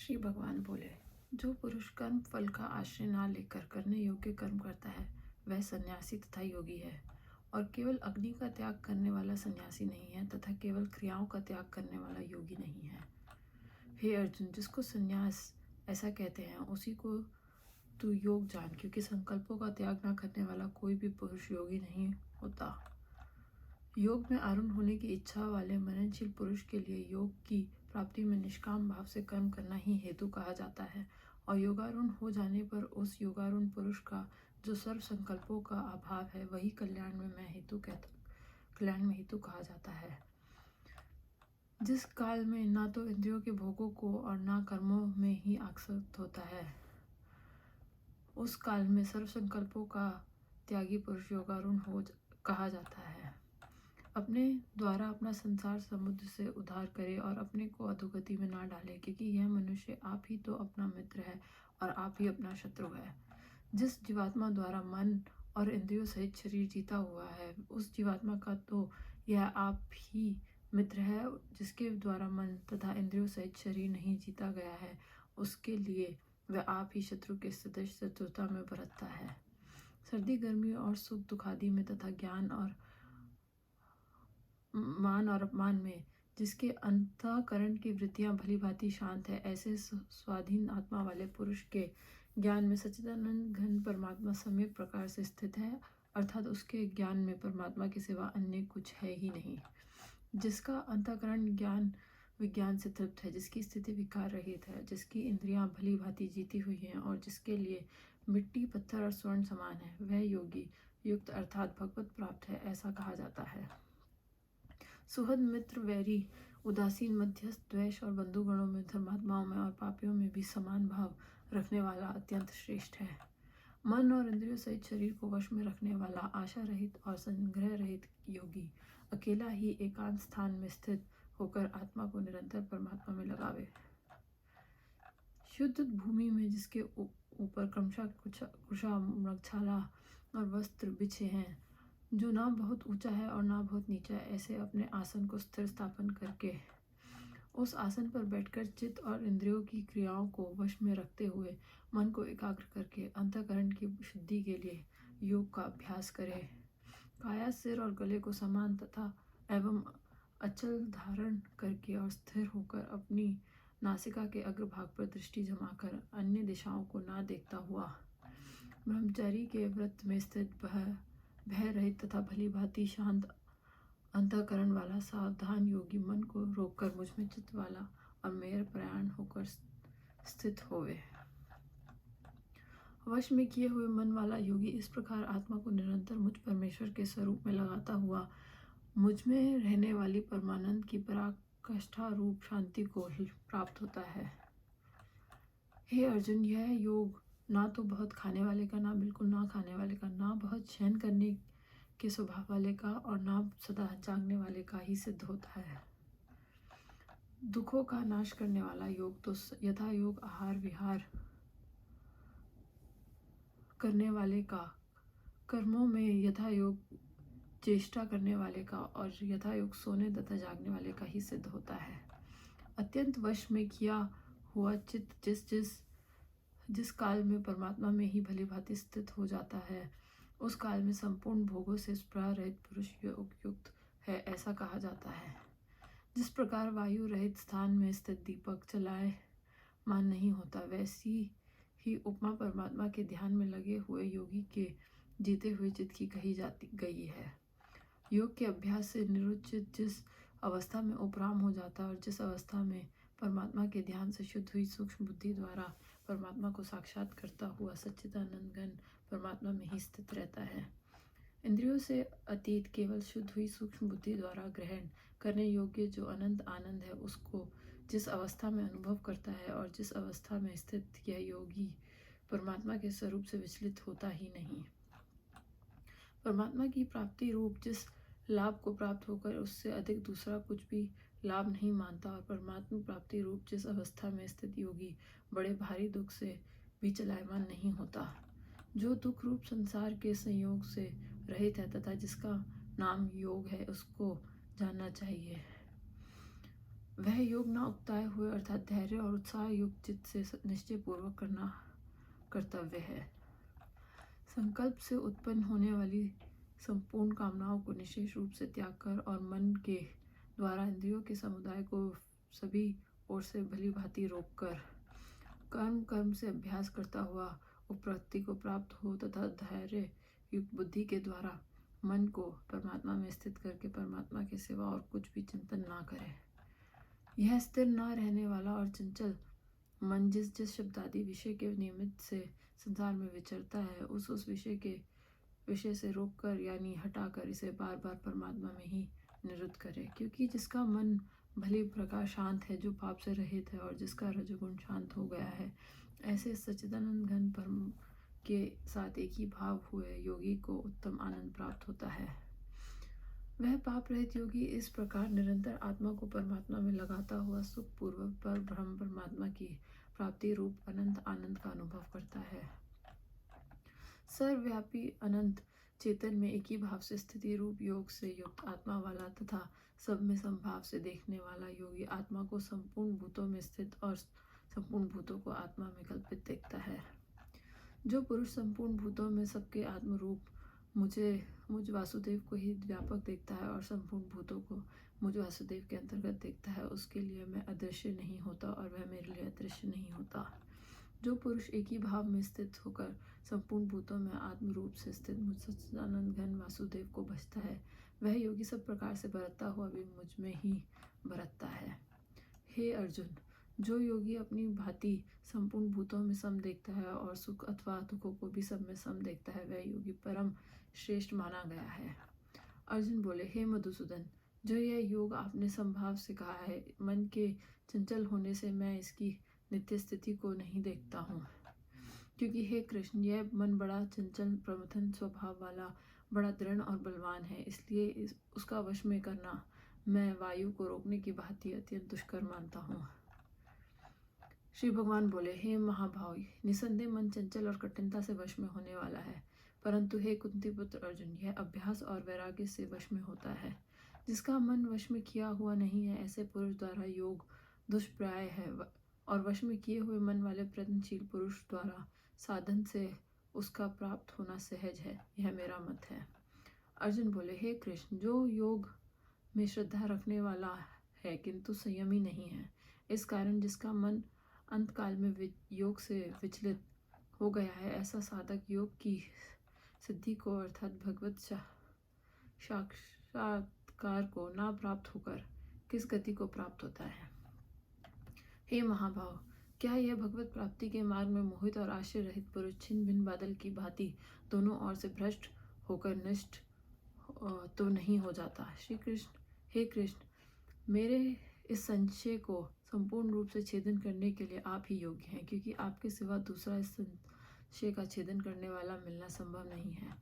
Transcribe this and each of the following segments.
श्री भगवान बोले, जो पुरुष कर्म फल का आश्रय ना लेकर करने योग्य कर्म करता है वह सन्यासी तथा योगी है। और केवल अग्नि का त्याग करने वाला सन्यासी नहीं है तथा केवल क्रियाओं का त्याग करने वाला योगी नहीं है। हे अर्जुन, जिसको सन्यास ऐसा कहते हैं उसी को तू योग जान, क्योंकि संकल्पों का त्याग ना करने वाला कोई भी पुरुष योगी नहीं होता। योग में आरूढ़ होने की इच्छा वाले मननशील पुरुष के लिए योग की प्राप्ति में निष्काम भाव से कर्म करना ही हेतु कहा जाता है। और योगारूढ़ हो जाने पर उस योगारूढ़ पुरुष का जो सर्व संकल्पों का अभाव है वही कल्याण में हेतु कहा जाता है। जिस काल में ना तो इंद्रियों के भोगों को और ना कर्मों में ही आसक्त होता है, उस काल में सर्व संकल्पों का त्यागी पुरुष योगारूढ़ कहा जाता है। अपने द्वारा अपना संसार समुद्र से उद्धार करे और अपने को अधोगति में ना डाले, क्योंकि यह मनुष्य आप ही तो अपना मित्र है और आप ही अपना शत्रु है। जिस जीवात्मा द्वारा मन और इंद्रियों सहित शरीर जीता हुआ है, उस जीवात्मा का तो यह आप ही मित्र है। जिसके द्वारा मन तथा इंद्रियों सहित शरीर नहीं जीता गया है, उसके लिए वह आप ही शत्रु के सदृश शत्रुता में बरतता है। सर्दी गर्मी और सुख दुखादि में तथा ज्ञान और मान और अपमान में जिसके अंतःकरण की वृत्तियां भली भांति शांत है, ऐसे स्वाधीन आत्मा वाले पुरुष के ज्ञान में सच्चिदानंद घन परमात्मा सम्यक प्रकार से स्थित है, अर्थात उसके ज्ञान में परमात्मा के सिवा अन्य कुछ है ही नहीं। जिसका अंतःकरण ज्ञान विज्ञान से तृप्त है, जिसकी स्थिति विकार रहित है, जिसकी इंद्रियां भली भांति जीती हुई हैं और जिसके लिए मिट्टी पत्थर और स्वर्ण समान है, वह योगी युक्त अर्थात भगवत प्राप्त है, ऐसा कहा जाता है। सुहृद मित्र वैरी उदासीन मध्यस्थ द्वेष और बंधुगणों में धर्मात्माओं में और पापियों में भी समान भाव रखने वाला अत्यंत श्रेष्ठ है। मन और इंद्रियों सहित शरीर को वश में रखने वाला आशा रहित और संग्रह रहित योगी अकेला ही एकांत स्थान में स्थित होकर आत्मा को निरंतर परमात्मा में लगावे। शुद्ध भूमि में जिसके ऊपर क्रमशः कुशा मृगछाला और वस्त्र बिछे हैं, जो ना बहुत ऊंचा है और ना बहुत नीचा है, ऐसे अपने आसन को स्थिर स्थापन करके उस आसन पर बैठकर चित्त और इंद्रियों की क्रियाओं को वश में रखते हुए मन को एकाग्र करके अंतःकरण की शुद्धि के लिए योग का अभ्यास करे। काया सिर और गले को समान तथा एवं अचल धारण करके और स्थिर होकर अपनी नासिका के अग्रभाग पर दृष्टि जमाकर अन्य दिशाओं को ना देखता हुआ ब्रह्मचारी के व्रत में स्थित भय रहित तथा भली भांति शांत अंतःकरण वाला सावधान योगी मन को रोककर मुझ में चित्त वाला और मेयर प्रयाण होकर स्थित होवे। वश में किए हुए मन वाला योगी इस प्रकार आत्मा को निरंतर मुझ परमेश्वर के स्वरूप में लगाता हुआ मुझ में रहने वाली परमानंद की पराकाष्ठा रूप शांति को प्राप्त होता है। हे अर्जुन, यह योग ना तो बहुत खाने वाले का, ना बिल्कुल ना खाने वाले का, ना बहुत शयन करने के स्वभाव वाले का और ना सदा जागने वाले का ही सिद्ध होता है। दुखों का नाश करने वाला योग तो यथा योग आहार विहार करने वाले का, कर्मों में यथा योग चेष्टा करने वाले का और यथा योग सोने तथा जागने वाले का ही सिद्ध होता है। अत्यंत वश में किया हुआ चित्त जिस काल में परमात्मा में ही भली भांति स्थित हो जाता है, उस काल में संपूर्ण भोगों से स्पृहा रहित पुरुष योग युक्त है, ऐसा कहा जाता है। जिस प्रकार वायु रहित स्थान में स्थित दीपक चलाए मान नहीं होता, वैसी ही उपमा परमात्मा के ध्यान में लगे हुए योगी के जीते हुए चित्त की कही गई है। योग के अभ्यास से निरुचित जिस अवस्था में उपराम हो जाता है और जिस अवस्था में परमात्मा के ध्यान से शुद्ध हुई सूक्ष्म बुद्धि द्वारा परमात्मा को साक्षात करता हुआ सच्चिदानंद घन परमात्मा में ही स्थित रहता है। इंद्रियों से अतीत केवल शुद्ध हुई सूक्ष्म बुद्धि द्वारा ग्रहण करने योग्य जो अनंत आनंद है, उसको जिस अवस्था में अनुभव करता है और जिस अवस्था में स्थित यह योगी परमात्मा के स्वरूप से विचलित होता ही नहीं, परमात्मा की प्राप्ति रूप जिस लाभ को प्राप्त होकर उससे अधिक दूसरा कुछ भी लाभ नहीं मानता और परमात्मा प्राप्ति रूप जिस अवस्था में स्थित योगी बड़े भारी दुख से भी चलायमान नहीं होता, जो दुख रूप संसार के संयोग से रहित है तथा जिसका नाम योग है, उसको जानना चाहिए। वह योग ना उकताए हुए अर्थात धैर्य और उत्साह युक्त चित्त से निश्चय पूर्वक करना और उत्साह युक्त चित्त से निश्चय पूर्वक करना कर्तव्य है। संकल्प से उत्पन्न होने वाली संपूर्ण कामनाओं को निश्चय रूप से त्याग कर और मन के द्वारा इंद्रियों के समुदाय को सभी ओर से भली भांति रोक कर कर्म से अभ्यास करता हुआ उपरक्ति को प्राप्त हो तथा धैर्य युक्त बुद्धि के द्वारा मन को परमात्मा में स्थित करके परमात्मा के सिवा और कुछ भी चिंतन ना करे। यह स्थिर न रहने वाला और चंचल मन जिस शब्दादि विषय के निमित्त से संसार में विचरता है उस विषय से रोक कर यानी हटाकर इसे बार बार परमात्मा में ही निरुद्ध करे। क्योंकि जिसका मन भली प्रकार शांत है, जो पाप से रहित है और जिसका रजोगुण शांत हो गया है, ऐसे सच्चिदानंद घन परम के साथ एक ही भाव हुए योगी को उत्तम आनंद प्राप्त होता है। वह पाप रहित योगी इस प्रकार निरंतर आत्मा को परमात्मा में लगाता हुआ सुख पूर्वक पर ब्रह्म परमात्मा की प्राप्ति रूप अनंत आनंद का अनुभव करता है। सर्वव्यापी अनंत चेतन में एक ही भाव से स्थिति रूप योग से युक्त आत्मा वाला तथा सब में समभाव से देखने वाला योगी आत्मा को संपूर्ण भूतों में स्थित और संपूर्ण भूतों को आत्मा में कल्पित देखता है। जो पुरुष संपूर्ण भूतों में सबके आत्म रूप मुझ वासुदेव को ही व्यापक देखता है और संपूर्ण भूतों को मुझ वासुदेव के अंतर्गत देखता है, उसके लिए मैं अदृश्य नहीं होता और वह मेरे लिए अदृश्य नहीं होता। जो पुरुष एक ही भाव में स्थित होकर संपूर्ण भूतों में आत्म रूप से स्थित मुझ सच्चिदानंद घन वासुदेव को भजता है, वह योगी सब प्रकार से बरतता हुआ भी मुझ में ही बरतता है। हे अर्जुन, जो योगी अपनी भांति संपूर्ण भूतों में सम देखता है और सुख अथवा दुखों को भी सब में सम देखता है, वह योगी परम श्रेष्ठ माना गया है। अर्जुन बोले, हे मधुसूदन, जो यह योग आपने संभाव से कहा है, मन के चंचल होने से मैं इसकी नित्य स्थिति को नहीं देखता हूँ। क्योंकि हे कृष्ण, यह मन बड़ा चंचल प्रमथन स्वभाव वाला, बड़ा दृढ़ और बलवान है, इसलिए उसका वश में करना मैं वायु को रोकने की भांति अत्यंत दुष्कर मानता हूँ। श्री भगवान बोले, हे महाभाव, निसंदेह मन चंचल और कठिनता से वश में होने वाला है, परंतु हे कुंती पुत्र अर्जुन, यह अभ्यास और वैराग्य से वश में होता है। जिसका मन वश में किया हुआ नहीं है, ऐसे पुरुष द्वारा योग दुष्प्राय है और वश में किए हुए मन वाले प्रयत्नशील पुरुष द्वारा साधन से उसका प्राप्त होना सहज है। यह मेरा मत है। अर्जुन बोले, हे कृष्ण, जो योग में श्रद्धा रखने वाला है किंतु संयमी नहीं है, इस कारण जिसका मन अंत काल में योग से विचलित हो गया है, ऐसा साधक योग की सिद्धि को अर्थात भगवत साक्षात्कार को ना प्राप्त होकर किस गति को प्राप्त होता है। हे महाभाव, क्या यह भगवत प्राप्ति के मार्ग में मोहित और आश्रय रहित पुरुष छिन्न भिन्न बादल की भांति दोनों ओर से भ्रष्ट होकर नष्ट तो नहीं हो जाता। श्री कृष्ण, हे कृष्ण, मेरे इस संशय को संपूर्ण रूप से छेदन करने के लिए आप ही योग्य हैं, क्योंकि आपके सिवा दूसरा इस संशय का छेदन करने वाला मिलना संभव नहीं है।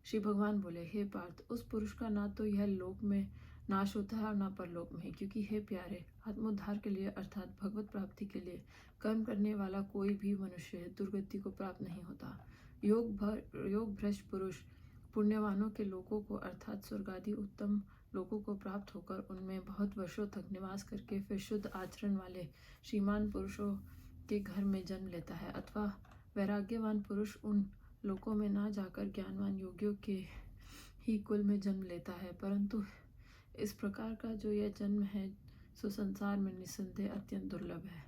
श्री भगवान बोले, हे पार्थ, उस पुरुष का ना तो यह लोक में नाश होता है और ना परलोक में, क्योंकि हे प्यारे, आत्मोद्धार के लिए अर्थात भगवत प्राप्ति के लिए कर्म करने वाला कोई भी मनुष्य दुर्गति को प्राप्त नहीं होता। योग भ्रष्ट पुरुष पुण्यवानों के लोकों को अर्थात स्वर्ग आदि उत्तम लोगों को प्राप्त होकर उनमें बहुत वर्षों तक निवास करके फिर शुद्ध आचरण वाले श्रीमान पुरुषों के घर में जन्म लेता है, अथवा वैराग्यवान पुरुष उन लोकों में ना जाकर ज्ञानवान योगियों के ही कुल में जन्म लेता है। परंतु इस प्रकार का जो यह जन्म है सो संसार में निसंदेह अत्यंत दुर्लभ है।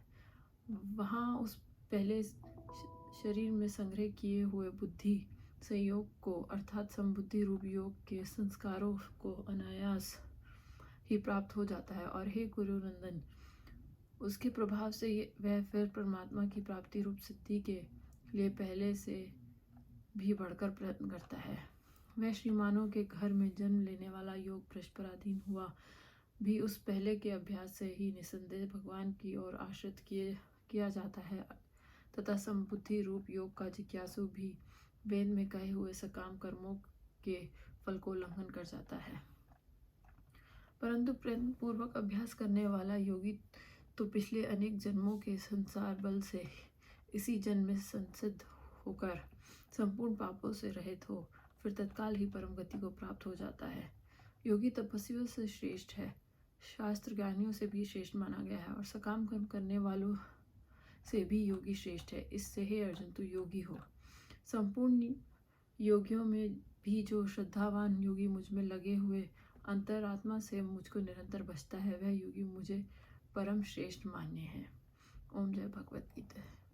वहाँ उस पहले शरीर में संग्रह किए हुए बुद्धि संयोग को अर्थात संबुद्धि रूप योग के संस्कारों को अनायास ही प्राप्त हो जाता है। और हे गुरु नंदन, उसके प्रभाव से वह फिर परमात्मा की प्राप्ति रूप सिद्धि के लिए पहले से भी बढ़कर प्रयत्न करता है। वह श्रीमानों के घर में जन्म लेने वाला योग भ्रष्ट पराधीन हुआ भी उस पहले के अभ्यास से ही निसंदेह भगवान की ओर आश्रित किया जाता है, तथा संबुद्धि रूप योग का जिज्ञासु भी वेद में कहे हुए सकाम कर्मों के फल को उल्लंघन कर जाता है। परंतु प्रयत्न पूर्वक अभ्यास करने वाला योगी तो पिछले अनेक जन्मों के संसार बल से इसी जन्म में संसिद्ध होकर संपूर्ण पापों से रहित हो फिर तत्काल ही परम गति को प्राप्त हो जाता है। योगी तपस्वियों से श्रेष्ठ है, शास्त्र ज्ञानियों से भी श्रेष्ठ माना गया है और सकाम कर्म करने वालों से भी योगी श्रेष्ठ है। इससे हे अर्जुन तू योगी हो। संपूर्ण योगियों में भी जो श्रद्धावान योगी मुझ में लगे हुए अंतरात्मा से मुझको निरंतर बसता है, वह योगी मुझे परम श्रेष्ठ मान्य है। ओम जय भगवत गीता।